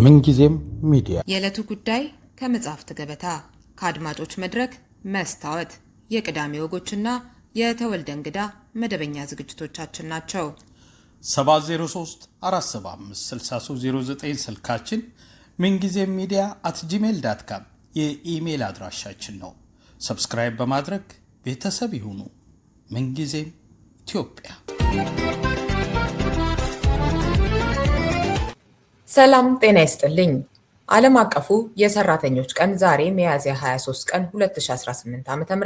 ምንጊዜም ሚዲያ የዕለቱ ጉዳይ ከመጽሐፍት ገበታ፣ ከአድማጮች መድረክ መስታወት፣ የቅዳሜ ወጎችና የተወልደ እንግዳ መደበኛ ዝግጅቶቻችን ናቸው። 703 475 6309 ስልካችን፣ ምንጊዜም ሚዲያ @gmail.com የኢሜል አድራሻችን ነው። ሰብስክራይብ በማድረግ ቤተሰብ ይሁኑ። ምንጊዜም ኢትዮጵያ። ሰላም ጤና ይስጥልኝ። ዓለም አቀፉ የሰራተኞች ቀን ዛሬ ሚያዝያ 23 ቀን 2018 ዓ.ም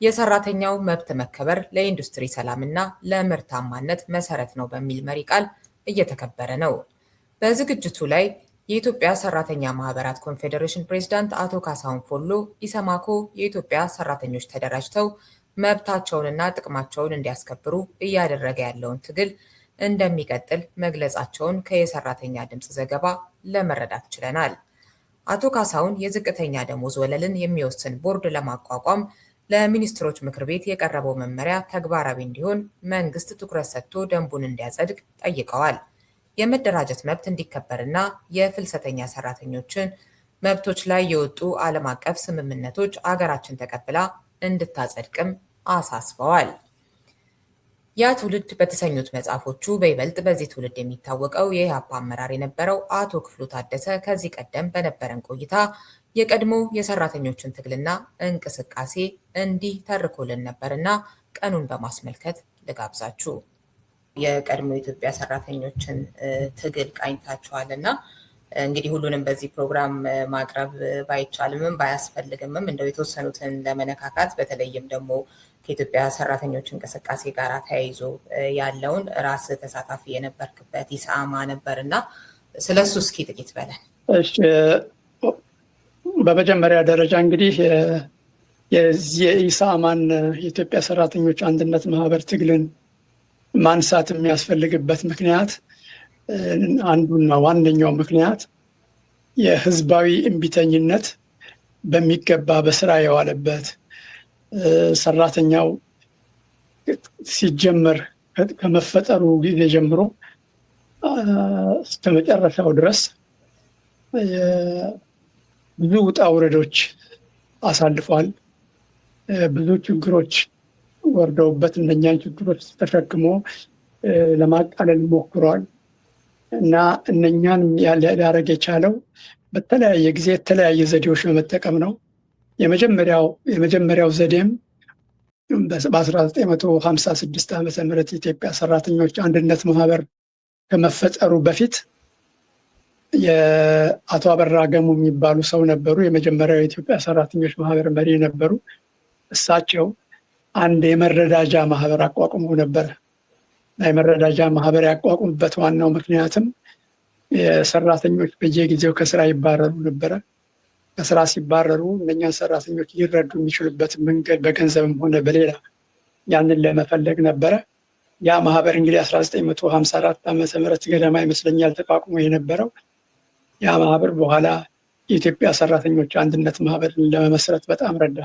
የሰራተኛው መብት መከበር ለኢንዱስትሪ ሰላምና ለምርታማነት መሰረት ነው በሚል መሪ ቃል እየተከበረ ነው። በዝግጅቱ ላይ የኢትዮጵያ ሰራተኛ ማህበራት ኮንፌዴሬሽን ፕሬዝዳንት አቶ ካሳሁን ፎሎ ኢሰማኮ የኢትዮጵያ ሰራተኞች ተደራጅተው መብታቸውንና ጥቅማቸውን እንዲያስከብሩ እያደረገ ያለውን ትግል እንደሚቀጥል መግለጻቸውን ከየሰራተኛ ድምፅ ዘገባ ለመረዳት ችለናል። አቶ ካሳሁን የዝቅተኛ ደሞዝ ወለልን የሚወስን ቦርድ ለማቋቋም ለሚኒስትሮች ምክር ቤት የቀረበው መመሪያ ተግባራዊ እንዲሆን መንግስት ትኩረት ሰጥቶ ደንቡን እንዲያጸድቅ ጠይቀዋል። የመደራጀት መብት እንዲከበርና የፍልሰተኛ ሰራተኞችን መብቶች ላይ የወጡ ዓለም አቀፍ ስምምነቶች አገራችን ተቀብላ እንድታጸድቅም አሳስበዋል። ያ ትውልድ በተሰኙት መጽሐፎቹ በይበልጥ በዚህ ትውልድ የሚታወቀው የኢህአፓ አመራር የነበረው አቶ ክፍሉ ታደሰ ከዚህ ቀደም በነበረን ቆይታ የቀድሞ የሰራተኞችን ትግልና እንቅስቃሴ እንዲህ ተርኮልን ነበርና ቀኑን በማስመልከት ልጋብዛችሁ። የቀድሞ የኢትዮጵያ ሰራተኞችን ትግል ቃኝታችኋልና እንግዲህ ሁሉንም በዚህ ፕሮግራም ማቅረብ ባይቻልምም ባያስፈልግምም እንደው የተወሰኑትን ለመነካካት በተለይም ደግሞ ከኢትዮጵያ ሰራተኞች እንቅስቃሴ ጋር ተያይዞ ያለውን ራስ ተሳታፊ የነበርክበት ኢሳማ ነበርና ስለሱ እስኪ ጥቂት በለን። እሺ፣ በመጀመሪያ ደረጃ እንግዲህ የኢሳማን የኢትዮጵያ ሰራተኞች አንድነት ማህበር ትግልን ማንሳት የሚያስፈልግበት ምክንያት አንዱና ዋነኛው ምክንያት የህዝባዊ እምቢተኝነት በሚገባ በስራ የዋለበት ሰራተኛው ሲጀመር ከመፈጠሩ ጊዜ ጀምሮ እስከ መጨረሻው ድረስ ብዙ ውጣ ውረዶች አሳልፏል። ብዙ ችግሮች ወርደውበት እነኛን ችግሮች ተሸክሞ ለማቃለል ሞክሯል እና እነኛን ሊያደርግ የቻለው በተለያየ ጊዜ የተለያየ ዘዴዎች በመጠቀም ነው። የመጀመሪያው ዘዴም በ1956 ዓመተ ምህረት የኢትዮጵያ ሰራተኞች አንድነት ማህበር ከመፈጠሩ በፊት የአቶ አበራ ገሙ የሚባሉ ሰው ነበሩ። የመጀመሪያው የኢትዮጵያ ሰራተኞች ማህበር መሪ ነበሩ። እሳቸው አንድ የመረዳጃ ማህበር አቋቁመው ነበረ። የመረዳጃ ማህበር ያቋቁሙበት ዋናው ምክንያትም የሰራተኞች በየጊዜው ከስራ ይባረሩ ነበረ። ከስራ ሲባረሩ እነኛን ሰራተኞች ሊረዱ የሚችሉበት መንገድ በገንዘብም ሆነ በሌላ ያንን ለመፈለግ ነበረ። ያ ማህበር እንግዲህ 1954 ዓመተ ምህረት ገደማ ይመስለኛል ተቋቁሞ የነበረው። ያ ማህበር በኋላ የኢትዮጵያ ሰራተኞች አንድነት ማህበርን ለመመስረት በጣም ረዳ።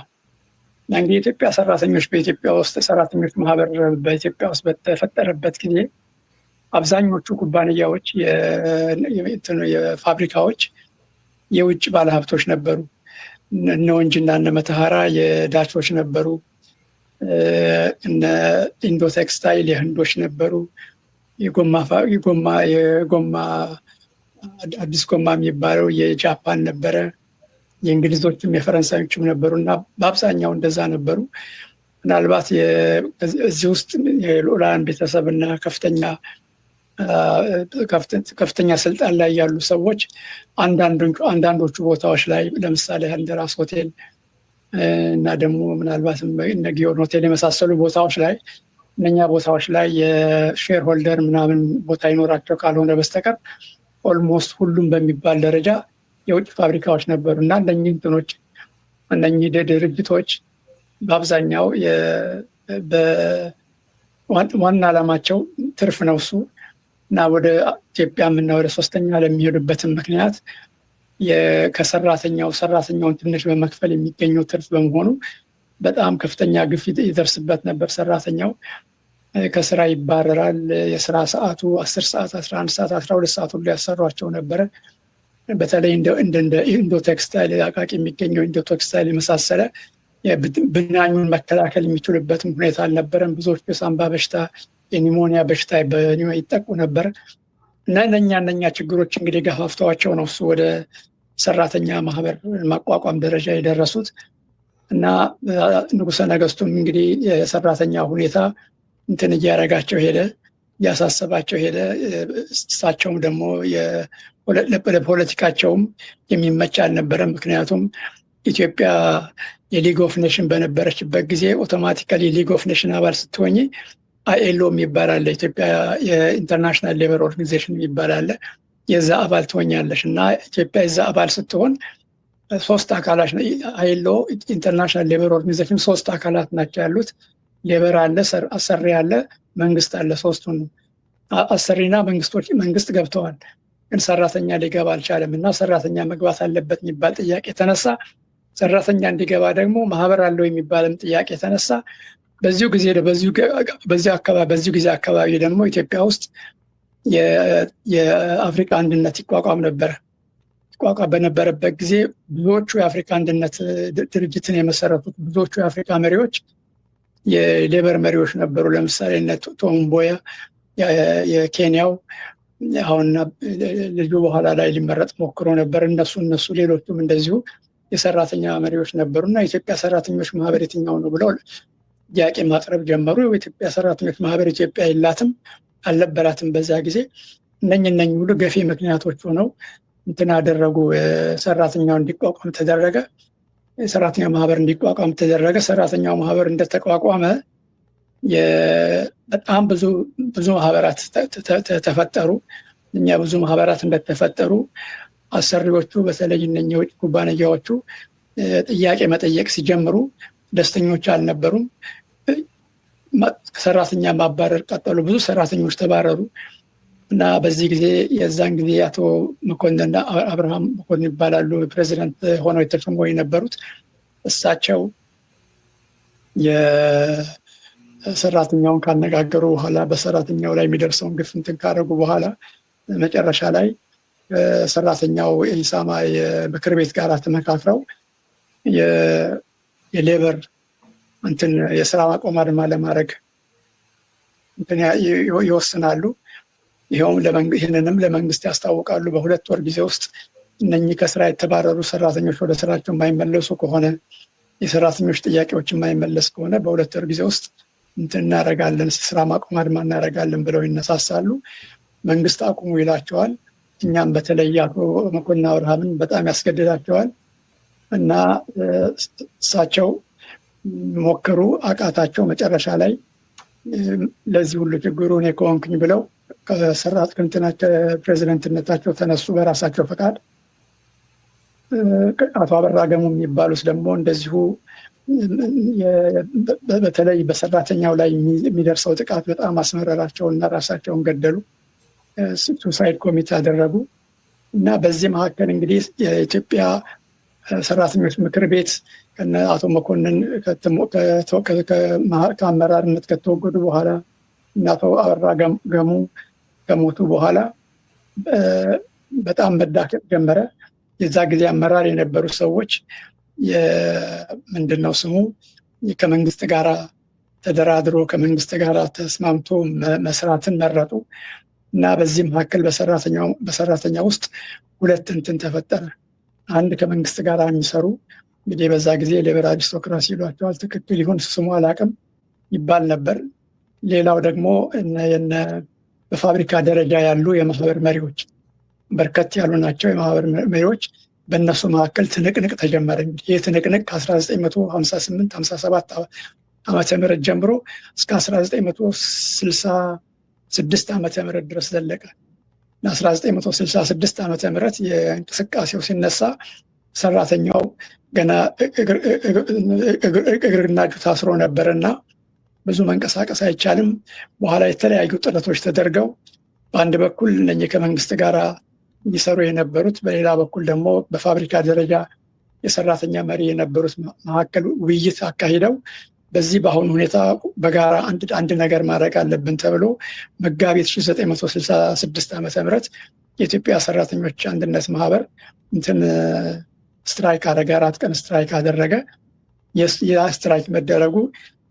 እንግዲህ የኢትዮጵያ ሰራተኞች በኢትዮጵያ ውስጥ ሰራተኞች ማህበር በኢትዮጵያ ውስጥ በተፈጠረበት ጊዜ አብዛኞቹ ኩባንያዎች የፋብሪካዎች የውጭ ባለሀብቶች ነበሩ። እነ ወንጅና እነ መተሃራ የዳቾች ነበሩ። እነ ኢንዶ ቴክስታይል የህንዶች ነበሩ። የጎማ አዲስ ጎማ የሚባለው የጃፓን ነበረ። የእንግሊዞችም የፈረንሳዮችም ነበሩ እና በአብዛኛው እንደዛ ነበሩ። ምናልባት እዚህ ውስጥ የልዑላን ቤተሰብና ከፍተኛ ስልጣን ላይ ያሉ ሰዎች አንዳንዶቹ ቦታዎች ላይ ለምሳሌ እንደራስ ሆቴል እና ደግሞ ምናልባትም እነ ጊዮን ሆቴል የመሳሰሉ ቦታዎች ላይ እነኛ ቦታዎች ላይ የሼር ሆልደር ምናምን ቦታ ይኖራቸው ካልሆነ በስተቀር ኦልሞስት ሁሉም በሚባል ደረጃ የውጭ ፋብሪካዎች ነበሩ እና እነኚህ ድርጅቶች በአብዛኛው ዋና ዓላማቸው ትርፍ ነው እሱ እና ወደ ኢትዮጵያም እና ወደ ሶስተኛ ለሚሄዱበትም ምክንያት ሰራተኛውን ትንሽ በመክፈል የሚገኘው ትርፍ በመሆኑ በጣም ከፍተኛ ግፊት ይደርስበት ነበር። ሰራተኛው ከስራ ይባረራል። የስራ ሰዓቱ 10 ሰዓት፣ 11 ሰዓት፣ 12 ሰዓት ሁሉ ያሰሯቸው ነበረ በተለይ እንደ ኢንዶ ቴክስታይል አቃቂ የሚገኘው ኢንዶ ቴክስታይል የመሳሰለ ብናኙን መከላከል የሚችሉበትም ሁኔታ አልነበረም። ብዙዎች የሳምባ በሽታ፣ የኒሞኒያ በሽታ ይጠቁ ነበር እና እነኛ ችግሮች እንግዲህ ገፋፍተዋቸው ነው እሱ ወደ ሰራተኛ ማህበር ማቋቋም ደረጃ የደረሱት እና ንጉሠ ነገስቱም እንግዲህ የሰራተኛ ሁኔታ እንትን እያረጋቸው ሄደ፣ እያሳሰባቸው ሄደ። እሳቸውም ደግሞ ለፖለቲካቸውም የሚመች አልነበረም። ምክንያቱም ኢትዮጵያ የሊግ ኦፍ ኔሽን በነበረችበት ጊዜ ኦቶማቲካሊ ሊግ ኦፍ ኔሽን አባል ስትሆኝ አይኤልኦ የሚባል አለ፣ ኢትዮጵያ የኢንተርናሽናል ሌበር ኦርጋኒዜሽን የሚባል አለ። የዛ አባል ትሆኛለሽ እና ኢትዮጵያ የዛ አባል ስትሆን ሶስት አካላት አይኤልኦ ኢንተርናሽናል ሌበር ኦርጋኒዜሽን ሶስት አካላት ናቸው ያሉት። ሌበር አለ፣ አሰሪ አለ፣ መንግስት አለ። ሶስቱን አሰሪና መንግስት ገብተዋል፣ ግን ሰራተኛ ሊገባ አልቻለም እና ሰራተኛ መግባት አለበት የሚባል ጥያቄ ተነሳ። ሰራተኛ እንዲገባ ደግሞ ማህበር አለው የሚባልም ጥያቄ ተነሳ። በዚሁ ጊዜ አካባቢ ደግሞ ኢትዮጵያ ውስጥ የአፍሪካ አንድነት ይቋቋም ነበር። ይቋቋም በነበረበት ጊዜ ብዙዎቹ የአፍሪካ አንድነት ድርጅትን የመሰረቱት ብዙዎቹ የአፍሪካ መሪዎች የሌበር መሪዎች ነበሩ። ለምሳሌ ቶም ምቦያ የኬንያው አሁን ልጁ በኋላ ላይ ሊመረጥ ሞክሮ ነበር። እነሱ ሌሎቹም እንደዚሁ የሰራተኛ መሪዎች ነበሩ እና የኢትዮጵያ ሰራተኞች ማህበር የትኛው ነው ብለው ጥያቄ ማቅረብ ጀመሩ። የኢትዮጵያ ሰራተኞች ማህበር ኢትዮጵያ የላትም አልነበራትም በዛ ጊዜ። እነኝ ሁሉ ገፊ ምክንያቶች ሆነው እንትን አደረጉ። ሰራተኛው እንዲቋቋም ተደረገ። የሰራተኛ ማህበር እንዲቋቋም ተደረገ። ሰራተኛው ማህበር እንደተቋቋመ በጣም ብዙ ማህበራት ተፈጠሩ። እኛ ብዙ ማህበራት እንደተፈጠሩ አሰሪዎቹ በተለይ እነኛ የውጭ ኩባንያዎቹ ጥያቄ መጠየቅ ሲጀምሩ ደስተኞች አልነበሩም። ሰራተኛ ማባረር ቀጠሉ። ብዙ ሰራተኞች ተባረሩ እና በዚህ ጊዜ የዛን ጊዜ አቶ መኮንን አብርሃም መኮንን ይባላሉ ፕሬዚደንት ሆነው የተሾሙ የነበሩት። እሳቸው የሰራተኛውን ካነጋገሩ በኋላ በሰራተኛው ላይ የሚደርሰውን ግፍ እንትን ካደረጉ በኋላ መጨረሻ ላይ ሰራተኛው የኢሳማ የምክር ቤት ጋር ተመካክረው የሌበር እንትን የስራ ማቆም አድማ ለማድረግ እንትን ይወስናሉ። ይህንንም ለመንግስት ያስታውቃሉ። በሁለት ወር ጊዜ ውስጥ እነኚህ ከስራ የተባረሩ ሰራተኞች ወደ ስራቸው የማይመለሱ ከሆነ፣ የሰራተኞች ጥያቄዎች የማይመለስ ከሆነ በሁለት ወር ጊዜ ውስጥ እንትን እናደርጋለን፣ ስራ ማቆም አድማ እናደርጋለን ብለው ይነሳሳሉ። መንግስት አቁሙ ይላቸዋል። እኛም በተለይ አቶ መኮንን አብርሃምን በጣም ያስገድዳቸዋል እና እሳቸው ሞከሩ፣ አቃታቸው። መጨረሻ ላይ ለዚህ ሁሉ ችግሩ እኔ ከሆንኩኝ ብለው ፕሬዚደንትነታቸው ተነሱ በራሳቸው ፈቃድ። አቶ አበራ ገሙ የሚባሉት ደግሞ እንደዚሁ በተለይ በሰራተኛው ላይ የሚደርሰው ጥቃት በጣም አስመረራቸው እና ራሳቸውን ገደሉ። ሱሳይድ ኮሚቴ አደረጉ እና በዚህ መካከል እንግዲህ የኢትዮጵያ ሰራተኞች ምክር ቤት ከነ አቶ መኮንን ከአመራርነት ከተወገዱ በኋላ እና አቶ አበራ ገሙ ከሞቱ በኋላ በጣም መዳከም ጀመረ። የዛ ጊዜ አመራር የነበሩ ሰዎች ምንድነው ስሙ ከመንግስት ጋር ተደራድሮ ከመንግስት ጋር ተስማምቶ መስራትን መረጡ እና በዚህ መካከል በሰራተኛ ውስጥ ሁለት እንትን ተፈጠረ። አንድ ከመንግስት ጋር የሚሰሩ እንግዲህ በዛ ጊዜ ሌበር አሪስቶክራሲ ይሏቸዋል። ትክክል ይሁን ስሙ አላውቅም ይባል ነበር። ሌላው ደግሞ በፋብሪካ ደረጃ ያሉ የማህበር መሪዎች በርከት ያሉ ናቸው። የማህበር መሪዎች በእነሱ መካከል ትንቅንቅ ተጀመረ። ይህ ትንቅንቅ ከ1958-57 ዓመተ ምህረት ጀምሮ እስከ 1966 ዓመተ ምህረት ድረስ ዘለቀ። ለ1966 ዓመተ ምህረት የእንቅስቃሴው ሲነሳ ሰራተኛው ገና እግርና እጁ ታስሮ ነበርና ብዙ መንቀሳቀስ አይቻልም። በኋላ የተለያዩ ጥረቶች ተደርገው በአንድ በኩል እነኚህ ከመንግስት ጋር ይሰሩ የነበሩት፣ በሌላ በኩል ደግሞ በፋብሪካ ደረጃ የሰራተኛ መሪ የነበሩት መካከል ውይይት አካሂደው በዚህ በአሁኑ ሁኔታ በጋራ አንድ ነገር ማድረግ አለብን ተብሎ መጋቢት 1966 ዓመተ ምህረት የኢትዮጵያ ሰራተኞች አንድነት ማህበር ስትራይክ አደረገ። 4 ቀን ስትራይክ አደረገ። ያ ስትራይክ መደረጉ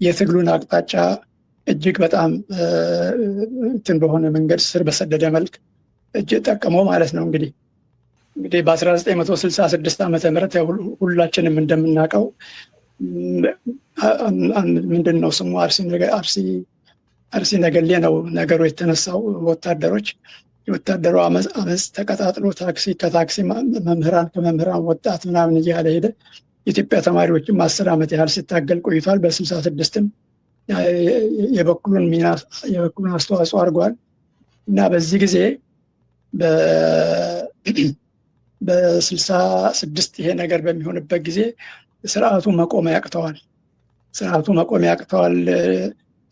የትግሉን አቅጣጫ እጅግ በጣም በሆነ መንገድ ስር በሰደደ መልክ ጠቀመው ማለት ነው። እንግዲህ በ1966 ዓመተ ምህረት ሁላችንም እንደምናውቀው ምንድነው ስሙ አርሲ ነገሌ ነው ነገሩ የተነሳው። የወታደሩ አመፅ ተቀጣጥሎ ከታክሲ መምህራን ከመምህራን ወጣት ምናምን እያለ ሄደ። የኢትዮጵያ ተማሪዎችም 10 ዓመት ያህል ሲታገል ቆይቷል። በ66ም የበኩሉን አስተዋጽኦ አድርጓል እና በዚህ ጊዜ በ66 ይሄ ነገር በሚሆንበት ጊዜ ስርዓቱ መቆም ያቅተዋል።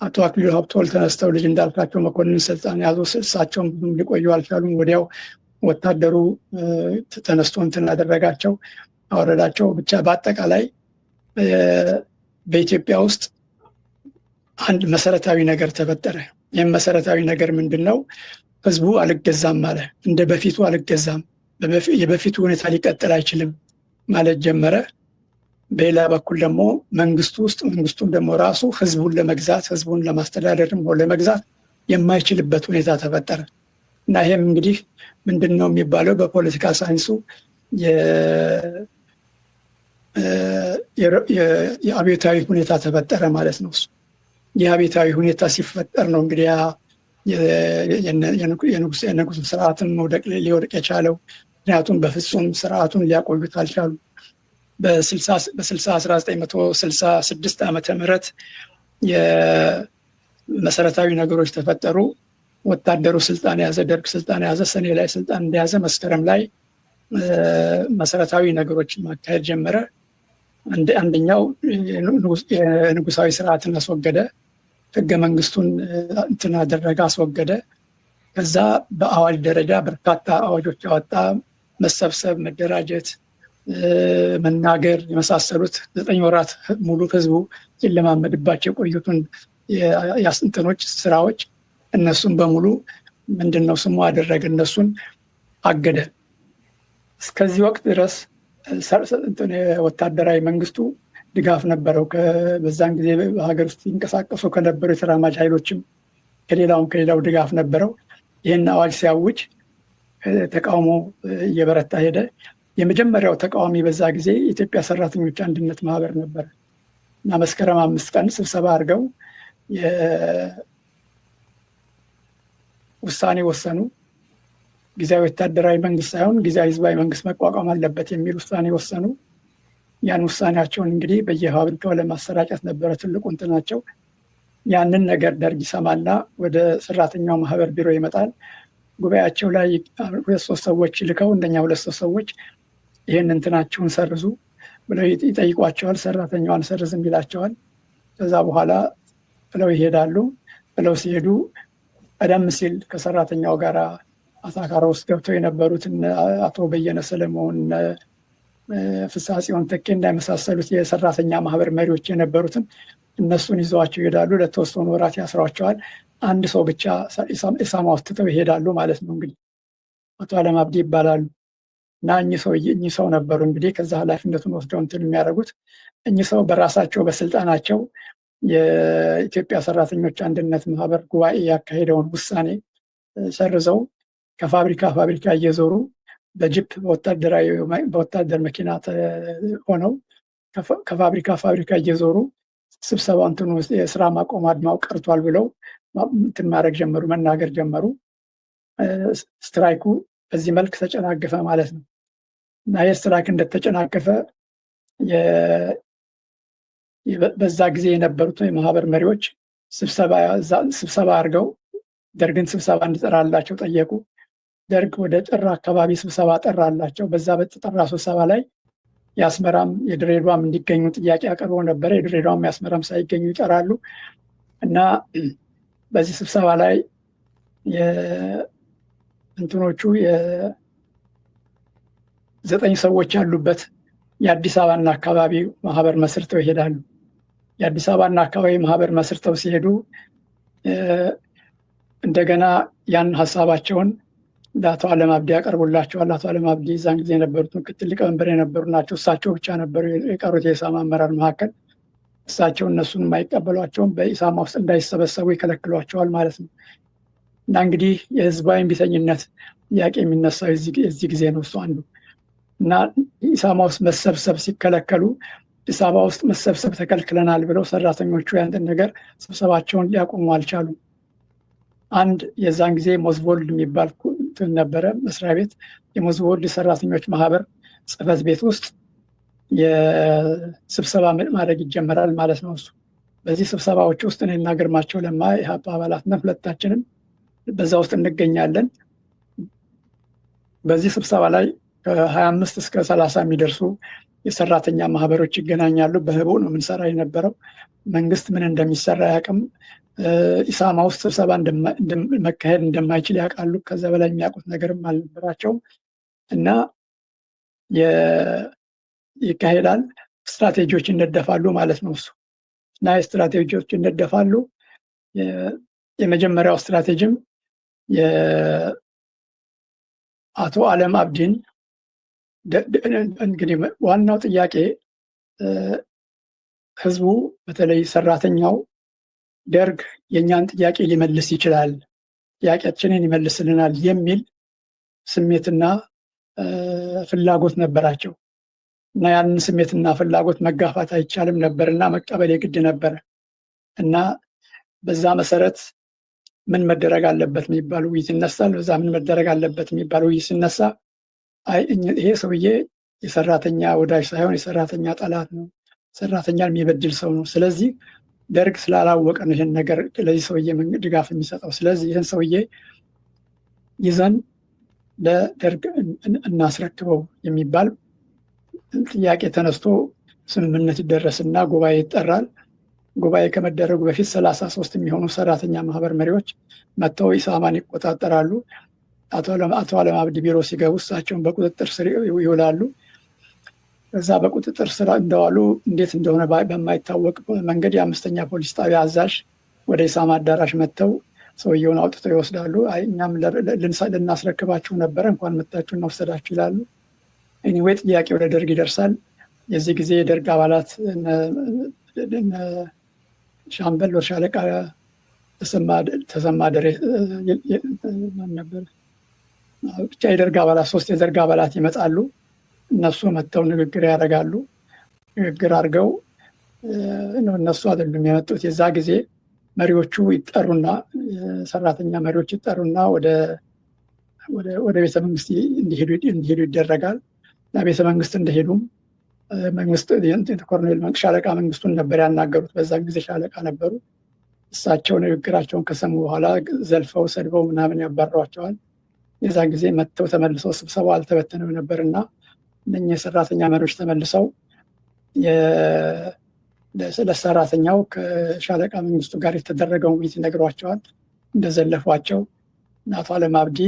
አቶ አክሊሉ ሀብተወልድ ተነስተው ልጅ እንዳልካቸው መኮንን ስልጣን ያዙ። እሳቸውም ብዙም ሊቆዩ አልቻሉም። ወዲያው ወታደሩ ተነስቶ አደረጋቸው፣ አወረዳቸው። ብቻ በአጠቃላይ በኢትዮጵያ ውስጥ አንድ መሰረታዊ ነገር ተፈጠረ። ይህም መሰረታዊ ነገር ምንድን ነው? ህዝቡ አልገዛም አለ። እንደ በፊቱ አልገዛም፣ የበፊቱ ሁኔታ ሊቀጥል አይችልም ማለት ጀመረ። በሌላ በኩል ደግሞ መንግስቱም ደግሞ ራሱ ህዝቡን ለማስተዳደርም ሆነ ለመግዛት የማይችልበት ሁኔታ ተፈጠረ እና ይሄም እንግዲህ ምንድን ነው የሚባለው በፖለቲካ ሳይንሱ የአብዮታዊ ሁኔታ ተፈጠረ ማለት ነው። የአብዮታዊ ሁኔታ ሲፈጠር ነው እንግዲህ የንጉሥ ስርዓትን ሊወድቅ የቻለው። ምክንያቱም በፍጹም ስርዓቱን ሊያቆዩት አልቻሉ። በ1966 ዓመተ ምህረት የመሰረታዊ ነገሮች ተፈጠሩ። ወታደሩ ስልጣን ያዘ፣ ደርግ ስልጣን ያዘ። ሰኔ ላይ ስልጣን እንደያዘ መስከረም ላይ መሰረታዊ ነገሮችን ማካሄድ ጀመረ። አንደኛው የንጉሳዊ ስርዓትን አስወገደ። ህገ መንግስቱን አደረገ፣ አስወገደ። ከዛ በአዋጅ ደረጃ በርካታ አዋጆች አወጣ። መሰብሰብ፣ መደራጀት፣ መናገር የመሳሰሉት 9 ወራት ሙሉ ህዝቡ ሲለማመድባቸው የቆዩትን ስራዎች እነሱን በሙሉ ምንድነው ስሙ አደረገ፣ እነሱን አገደ። እስከዚህ ወቅት ድረስ ወታደራዊ መንግስቱ ድጋፍ ነበረው። በዛን ጊዜ በሀገር ውስጥ ሲንቀሳቀሱ ከነበሩ የተራማጅ ኃይሎችም ከሌላው ድጋፍ ነበረው። ይህን አዋጅ ሲያውጅ ተቃውሞ እየበረታ ሄደ። የመጀመሪያው ተቃዋሚ በዛ ጊዜ የኢትዮጵያ ሰራተኞች አንድነት ማህበር ነበር እና መስከረም 5 ቀን ስብሰባ አድርገው ውሳኔ ወሰኑ። ጊዜያዊ ወታደራዊ መንግስት ሳይሆን ጊዜያዊ ህዝባዊ መንግስት መቋቋም አለበት የሚል ውሳኔ ወሰኑ። ያን ውሳኔያቸውን እንግዲህ በየፋብሪካው ለማሰራጨት ነበረ ትልቁ እንትናቸው። ያንን ነገር ደርግ ይሰማና ወደ ሰራተኛው ማህበር ቢሮ ይመጣል። ጉባኤያቸው ላይ 2-3 ሰዎች ልከው እንደኛ 2-3 ሰዎች ይህን እንትናችሁን ሰርዙ ብለው ይጠይቋቸዋል። ሰራተኛው አንሰርዝም ይላቸዋል። ከዛ በኋላ ብለው ይሄዳሉ። ብለው ሲሄዱ ቀደም ሲል ከሰራተኛው ጋር አሳካራ ውስጥ ገብተው የነበሩትን አቶ በየነ ሰለሞን፣ ፍስሐ ጽዮን ተኬ እንዳይመሳሰሉት የሰራተኛ ማህበር መሪዎች የነበሩትን እነሱን ይዘዋቸው ይሄዳሉ። ለተወሰኑ ወራት ያስሯቸዋል። አንድ ሰው ብቻ ኢሳማ ውስጥ ትተው ይሄዳሉ ማለት ነው። እንግዲህ አቶ አለም አብዲ ይባላሉ እና እኚህ ሰው ነበሩ እንግዲህ ከዛ ኃላፊነቱን ወስደው የሚያደርጉት። እኚህ ሰው በራሳቸው በስልጣናቸው የኢትዮጵያ ሰራተኞች አንድነት ማህበር ጉባኤ ያካሄደውን ውሳኔ ሰርዘው ከፋብሪካ እየዞሩ በጅፕ በወታደር መኪና ሆነው ከፋብሪካ እየዞሩ ስብሰባ የስራ ማቆም አድማው ቀርቷል ብለው መናገር ጀመሩ። ስትራይኩ በዚህ መልክ ተጨናገፈ ማለት ነው እና ስትራይክ እንደተጨናገፈ በዛ ጊዜ የነበሩት የማህበር መሪዎች ስብሰባ አድርገው ደርግን ስብሰባ እንዲጠራላቸው ጠየቁ። ደርግ ወደ ጥር አካባቢ ስብሰባ ጠራላቸው። በዛ በተጠራ ስብሰባ ላይ የአስመራም የድሬዳዋም እንዲገኙ ጥያቄ አቅርበው ነበረ። የድሬዳዋም የአስመራም ሳይገኙ ይጠራሉ እና በዚህ ስብሰባ ላይ እንትኖቹ 9 ሰዎች ያሉበት የአዲስ አበባና አካባቢ ማህበር መስርተው ይሄዳሉ። የአዲስ አበባና አካባቢ ማህበር መስርተው ሲሄዱ እንደገና ያን ሀሳባቸውን ለአቶ አለም አብዲ ያቀርቡላቸዋል። አቶ አለም አብዲ እዛን ጊዜ የነበሩት ምክትል ሊቀመንበር የነበሩ ናቸው። እሳቸው ብቻ ነበሩ የቀሩት የኢሳማ አመራር መካከል። እሳቸው እነሱን የማይቀበሏቸውም በኢሳማ ውስጥ እንዳይሰበሰቡ ይከለክሏቸዋል ማለት ነው። እና እንግዲህ የህዝባዊ እምቢተኝነት ጥያቄ የሚነሳው የዚህ ጊዜ ነው እሱ አንዱ። እና ኢሳማ ውስጥ መሰብሰብ ሲከለከሉ ኢሳማ ውስጥ መሰብሰብ ተከልክለናል ብለው ሰራተኞቹ ያንተን ነገር ስብሰባቸውን ሊያቆሙ አልቻሉም። አንድ የዛን ጊዜ ሞዝቮልድ የሚባል ነበረ መስሪያ ቤት። የሞዝቮልድ ሰራተኞች ማህበር ጽህፈት ቤት ውስጥ የስብሰባ ማድረግ ይጀመራል ማለት ነው እሱ። በዚህ ስብሰባዎች ውስጥ እኔና ግርማቸው ለማ የኢህአፓ አባላት ነን፣ ሁለታችንም በዛ ውስጥ እንገኛለን። በዚህ ስብሰባ ላይ ከ25 እስከ 30 የሚደርሱ የሰራተኛ ማህበሮች ይገናኛሉ። በህቡ ነው የምንሰራ የነበረው። መንግስት ምን እንደሚሰራ ያቅም፣ ኢሳማ ውስጥ ስብሰባ መካሄድ እንደማይችል ያውቃሉ። ከዛ በላይ የሚያውቁት ነገርም አልነበራቸውም። እና ይካሄዳል። ስትራቴጂዎች ይነደፋሉ ማለት ነው እሱ። እና ስትራቴጂዎች ይነደፋሉ። የመጀመሪያው ስትራቴጂም የአቶ አለም አብዲን እንግዲህ ዋናው ጥያቄ ህዝቡ በተለይ ሰራተኛው ደርግ የእኛን ጥያቄ ሊመልስ ይችላል፣ ጥያቄያችንን ይመልስልናል የሚል ስሜትና ፍላጎት ነበራቸው። እና ያንን ስሜትና ፍላጎት መጋፋት አይቻልም ነበርና መቀበል የግድ ነበረ። እና በዛ መሰረት ምን መደረግ አለበት የሚባል ውይይት ይነሳል። በዛ ምን መደረግ አለበት የሚባል ውይይት ሲነሳ ይሄ ሰውዬ የሰራተኛ ወዳጅ ሳይሆን የሰራተኛ ጠላት ነው፣ ሰራተኛን የሚበድል ሰው ነው። ስለዚህ ደርግ ስላላወቀ ነው ይህን ነገር ለዚህ ሰውዬ ድጋፍ የሚሰጠው። ስለዚህ ይህን ሰውዬ ይዘን ለደርግ እናስረክበው የሚባል ጥያቄ ተነስቶ ስምምነት ይደረስና ጉባኤ ይጠራል። ጉባኤ ከመደረጉ በፊት 33 የሚሆኑ ሰራተኛ ማህበር መሪዎች መጥተው ኢሳማን ይቆጣጠራሉ። አቶ አለም አብዲ ቢሮ ሲገቡ እሳቸውን በቁጥጥር ስር ይውላሉ። ከዛ በቁጥጥር ስር እንደዋሉ እንዴት እንደሆነ በማይታወቅ መንገድ የ5ኛ ፖሊስ ጣቢያ አዛዥ ወደ ኢሳማ አዳራሽ መጥተው ሰውየውን አውጥተው ይወስዳሉ። እኛም ልናስረክባችሁ ነበረ፣ እንኳን መጣችሁ እናወሰዳችሁ ይላሉ። ኤኒዌይ ጥያቄ ወደ ደርግ ይደርሳል። የዚህ ጊዜ የደርግ አባላት ሻምበል ወር ሻለቃ ተሰማ ደሬ ነበር፣ ብቻ የደርግ አባላት 3 የደርግ አባላት ይመጣሉ። እነሱ መጥተው ንግግር ያደርጋሉ። ንግግር አድርገው እነሱ አይደሉም የመጡት። የዛ ጊዜ መሪዎቹ ይጠሩና ሰራተኛ መሪዎች ይጠሩና ወደ ቤተ መንግስት እንዲሄዱ ይደረጋል። እና ቤተ መንግስት እንደሄዱም መንግስት ኮሎኔል ሻለቃ መንግስቱን ነበር ያናገሩት። በዛን ጊዜ ሻለቃ ነበሩ። እሳቸው ንግግራቸውን ከሰሙ በኋላ ዘልፈው ሰድበው ምናምን ያባሯቸዋል። የዛ ጊዜ መጥተው ተመልሰው ስብሰባው አልተበተነም ነበርና እነኚህ የሰራተኛ መሪዎች ተመልሰው ለሰራተኛው ከሻለቃ መንግስቱ ጋር የተደረገውን ውይይት ይነግሯቸዋል። እንደዘለፏቸው አቶ አለም አብዲ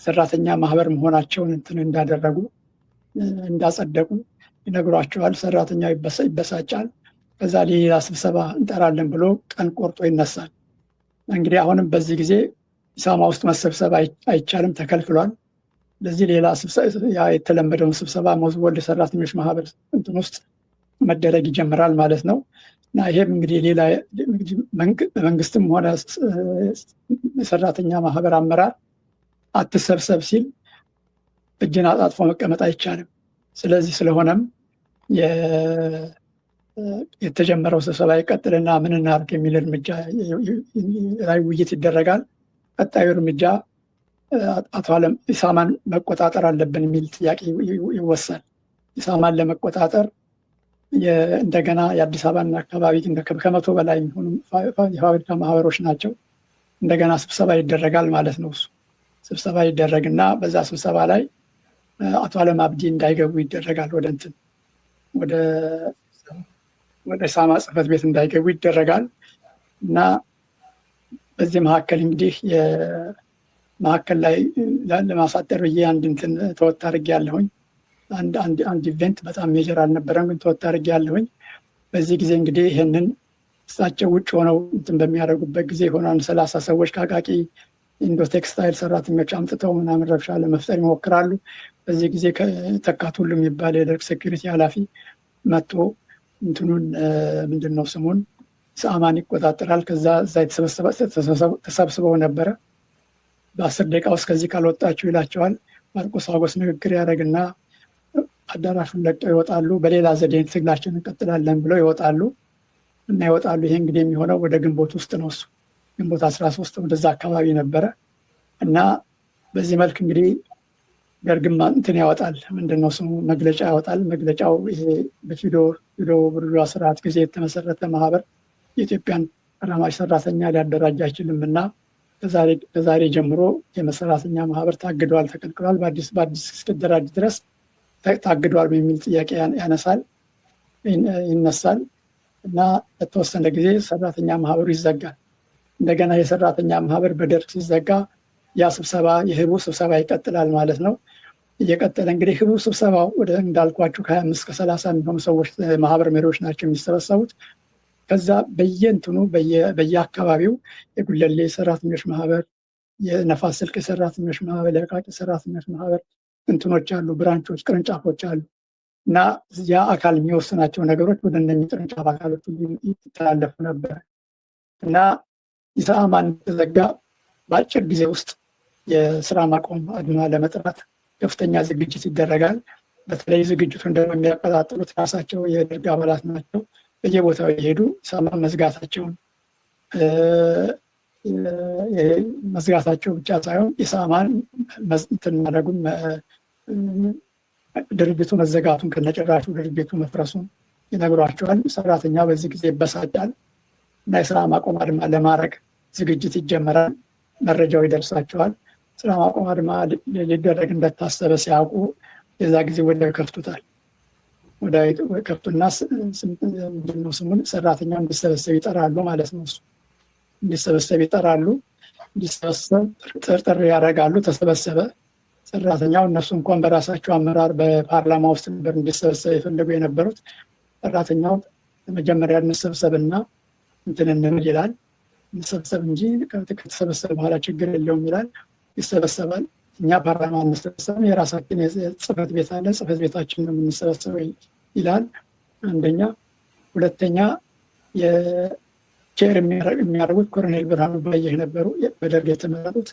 ሰራተኛ ማህበር መሆናቸውን እንዳደረጉ እንዳጸደቁ ይነግሯቸዋል። ሰራተኛው ይበሳጫል። ከዛ ሌላ ስብሰባ እንጠራለን ብሎ ቀን ቆርጦ ይነሳል። እንግዲህ አሁንም በዚህ ጊዜ ኢሳማ ውስጥ መሰብሰብ አይቻልም፣ ተከልክሏል። ለዚህ ሌላ የተለመደውን ስብሰባ ሞዝቮልድ ሰራተኞች ማህበር እንትን ውስጥ መደረግ ይጀምራል ማለት ነው። እና ይሄም እንግዲህ ሌላ መንግስትም ሆነ የሰራተኛ ማህበር አመራር አትሰብሰብ ሲል እጅን አጣጥፎ መቀመጥ አይቻልም። ስለዚህ ስለሆነም የተጀመረው ስብሰባ ይቀጥልና ምን እናድርግ የሚል እርምጃ ላይ ውይይት ይደረጋል። ቀጣዩ እርምጃ አቶ አለም ኢሳማን መቆጣጠር አለብን የሚል ጥያቄ ይወሳል። ኢሳማን ለመቆጣጠር እንደገና የአዲስ አበባና አካባቢ ከ100 በላይ የሚሆኑ የፋብሪካ ማህበሮች ናቸው። እንደገና ስብሰባ ይደረጋል ማለት ነው። እሱ ስብሰባ ይደረግና በዛ ስብሰባ ላይ አቶ አለም አብዲ እንዳይገቡ ይደረጋል። ወደ ኢሳማ ጽህፈት ቤት እንዳይገቡ ይደረጋል። እና በዚህ መካከል እንግዲህ መካከል ላይ ለማሳጠር ብዬ አንድ እንትን ተወት አድርጌያለሁኝ። አንድ ኢቨንት በጣም ሜጀር አልነበረም፣ ግን ተወት አድርጌያለሁኝ። በዚህ ጊዜ እንግዲህ ይህንን እሳቸው ውጭ ሆነው እንትን በሚያደርጉበት ጊዜ የሆነ 30 ሰዎች ከአቃቂ ኢንዶ ቴክስታይል ሰራተኞች አምጥተው ምናምን ረብሻ ለመፍጠር ይሞክራሉ። በዚህ ጊዜ ተካት ሁሉ የሚባል የደርግ ሴኩሪቲ ኃላፊ መጥቶ እንትኑን ምንድነው ስሙን ሰአማን ይቆጣጠራል። ከዛ እዛ ተሰብስበው ነበረ። በ10 ደቂቃ ውስጥ ከዚህ ካልወጣችሁ ይላቸዋል። ማርቆስ አጎስ ንግግር ያደረግና አዳራሹን ለቀው ይወጣሉ። በሌላ ዘዴ ትግላችን እንቀጥላለን ብለው ይወጣሉ እና ይወጣሉ። ይሄ እንግዲህ የሚሆነው ወደ ግንቦት ውስጥ ነው። እሱ ግንቦት 13 ወደዛ አካባቢ ነበረ እና በዚህ መልክ እንግዲህ ደርግም እንትን ያወጣል። ምንድነው ስሙ መግለጫ ያወጣል። መግለጫው ይሄ በፊውዶ ቡርዣ ስርዓት ጊዜ የተመሰረተ ማህበር የኢትዮጵያን ተራማጅ ሰራተኛ ሊያደራጅ አይችልም እና ከዛሬ ጀምሮ የሰራተኛ ማህበር ታግደዋል፣ ተከልክሏል፣ በአዲስ እስኪደራጅ ድረስ ታግደዋል በሚል ጥያቄ ይነሳል እና ለተወሰነ ጊዜ ሰራተኛ ማህበሩ ይዘጋል። እንደገና የሰራተኛ ማህበር በደርግ ሲዘጋ ያ ስብሰባ የህቡ ስብሰባ ይቀጥላል ማለት ነው። እየቀጠለ እንግዲህ ህቡ ስብሰባው ወደ እንዳልኳችሁ ከ25 ከ30 የሚሆኑ ሰዎች ማህበር መሪዎች ናቸው የሚሰበሰቡት። ከዛ በየእንትኑ በየአካባቢው የጉለሌ ሰራተኞች ማህበር፣ የነፋስ ስልክ ሰራተኞች ማህበር፣ የአቃቂ ሰራተኞች ማህበር እንትኖች አሉ፣ ብራንቾች፣ ቅርንጫፎች አሉ እና ያ አካል የሚወስናቸው ነገሮች ወደ እነዚህ ቅርንጫፍ አካሎች ይተላለፉ ነበር እና ኢሰአማን ተዘጋ። በአጭር ጊዜ ውስጥ የስራ ማቆም አድማ ለመጥራት ከፍተኛ ዝግጅት ይደረጋል። በተለይ ዝግጅቱን ደግሞ የሚያቀጣጥሉት ራሳቸው የደርግ አባላት ናቸው። በየቦታው የሄዱ ኢሰአማን መዝጋታቸው ብቻ ሳይሆን ኢሰአማን ማድረጉን ድርጅቱ መዘጋቱን ከነጭራሹ ድርጅቱ መፍረሱን ይነግሯቸዋል። ሰራተኛ በዚህ ጊዜ ይበሳጫል እና የስራ ማቆም አድማ ለማድረግ ዝግጅት ይጀመራል። መረጃው ይደርሳቸዋል። ስራ ማቆም አድማ ሊደረግ እንደታሰበ ሲያውቁ የዛ ጊዜ ወደ ከፍቱታል። ወደ ከፍቱና ስሙን ሰራተኛው እንዲሰበሰብ ይጠራሉ ማለት ነው። እሱ እንዲሰበሰብ ይጠራሉ። እንዲሰበሰብ ጥሪ ያደርጋሉ። ተሰበሰበ ሰራተኛው። እነሱ እንኳን በራሳቸው አመራር በፓርላማ ውስጥ ነበር እንዲሰበሰብ የፈለጉ የነበሩት። ሰራተኛው መጀመሪያ እንሰብሰብና እንትን እንል ይላል። እንሰብሰብ እንጂ ከተሰበሰበ በኋላ ችግር የለውም ይላል። ይሰበሰባል። እኛ ፓርላማ እንሰበሰብም፣ የራሳችን ጽህፈት ቤት አለ፣ ጽህፈት ቤታችን ነው የምንሰበሰበው ይላል አንደኛ። ሁለተኛ የቼር የሚያደርጉት ኮሎኔል ብርሃኑ ባየህ ነበሩ፣ በደርግ የተመረጡት።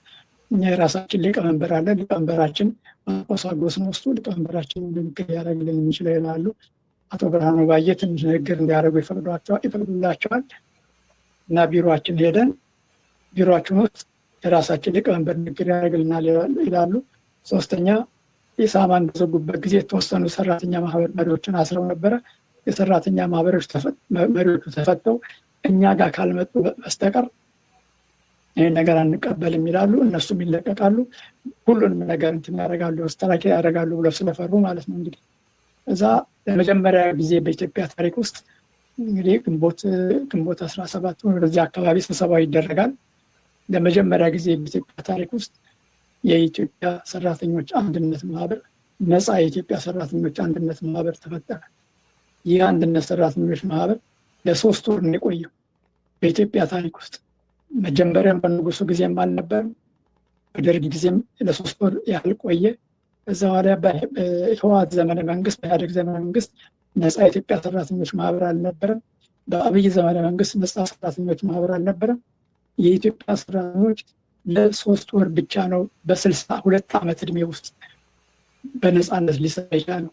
እኛ የራሳችን ሊቀመንበር አለ፣ ሊቀመንበራችን ማርቆስ አጎስ ነው፣ ውስጡ ሊቀመንበራችን ንግግር ሊያደርግልን የሚችለው ይላሉ። አቶ ብርሃኑ ባየ ትንሽ ንግግር እንዲያደርጉ ይፈቅዱላቸዋል እና ቢሮችን ሄደን ቢሮችን ውስጥ የራሳችን ሊቀመንበር ንግግር ያደርግልናል ይላሉ። ሶስተኛ ኢሰአማን በዘጉበት ጊዜ የተወሰኑ ሰራተኛ ማህበር መሪዎችን አስረው ነበረ። የሰራተኛ መሪዎቹ ተፈተው እኛ ጋር ካልመጡ በስተቀር ይህን ነገር አንቀበልም ይላሉ። እነሱም ይለቀቃሉ። ሁሉንም ነገር እንትን ያደርጋሉ፣ ስተራኪ ያደርጋሉ ብለው ስለፈሩ ማለት ነው። እንግዲህ እዛ ለመጀመሪያ ጊዜ በኢትዮጵያ ታሪክ ውስጥ እንግዲህ ግንቦት 17 ወደዚህ አካባቢ ስብሰባ ይደረጋል። ለመጀመሪያ ጊዜ በኢትዮጵያ ታሪክ ውስጥ የኢትዮጵያ ሰራተኞች አንድነት ማህበር፣ ነፃ የኢትዮጵያ ሰራተኞች አንድነት ማህበር ተፈጠረ። ይህ አንድነት ሰራተኞች ማህበር ለ3 ወር ነው የቆየው በኢትዮጵያ ታሪክ ውስጥ። መጀመሪያም በንጉሱ ጊዜም አልነበረም፣ በደርግ ጊዜም ለ3 ወር ያህል ቆየ። ከዛ በኋላ በህወሓት ዘመነ መንግስት፣ በኢህአዴግ ዘመነ መንግስት ነፃ የኢትዮጵያ ሰራተኞች ማህበር አልነበረም። በአብይ ዘመነ መንግስት ነፃ ሰራተኞች ማህበር አልነበረም። የኢትዮጵያ ሰራተኞች ለ3 ወር ብቻ ነው በ62 ዓመት እድሜ ውስጥ በነፃነት ሊሰራ የቻለው።